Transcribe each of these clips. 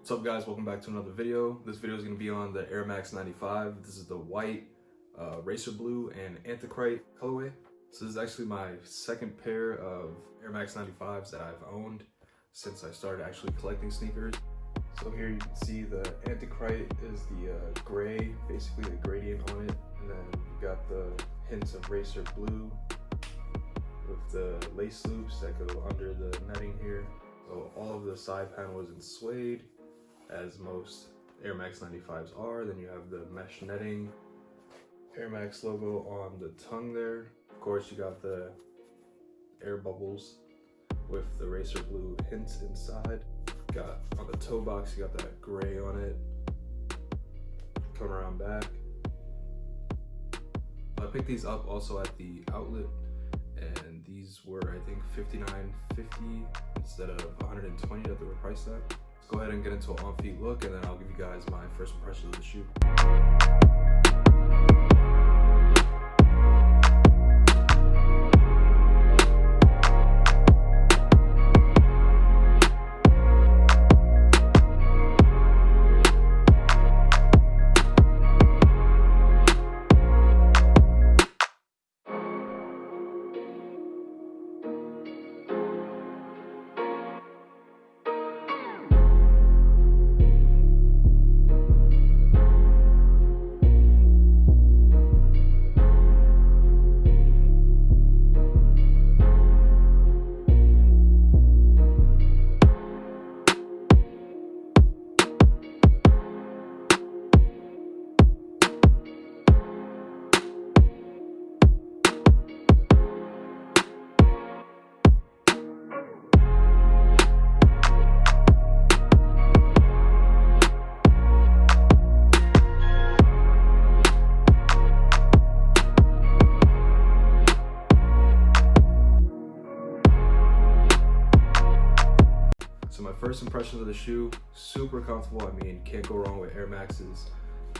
What's up guys, welcome back to another video. This video is going to be on the Air Max 95. This is the white, racer blue, and Anthacrite colorway. So this is actually my second pair of Air Max 95s that I've owned since I started actually collecting sneakers. So here you can see the Anthacrite is the gray, basically the gradient on it. And then you got the hints of racer blue with the lace loops that go under the netting here. So all of the side panel is in suede, as most Air Max 95s are. Then you have the mesh netting, Air Max logo on the tongue there. Of course, you got the air bubbles with the racer blue hints inside. Got on the toe box, you got that gray on it. Coming around back. I picked these up also at the outlet, and these were, I think, $59.50 instead of $120 that they were priced at. Let's go ahead and get into an on-feet look, and then I'll give you guys my first impressions of the shoe. So my first impressions of the shoe, super comfortable. I mean, can't go wrong with Air Maxes.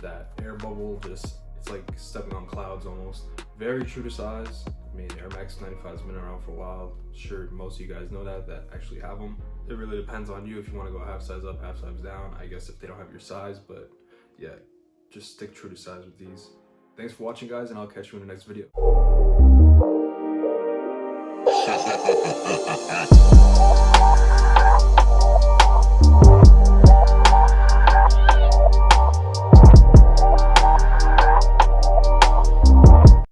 That air bubble, just, it's like stepping on clouds almost. Very true to size. I mean, Air Max 95 has been around for a while. Sure, most of you guys know that actually have them. It really depends on you if you want to go half size up, half size down. I guess if they don't have your size, but yeah, just stick true to size with these. Thanks for watching guys, and I'll catch you in the next video.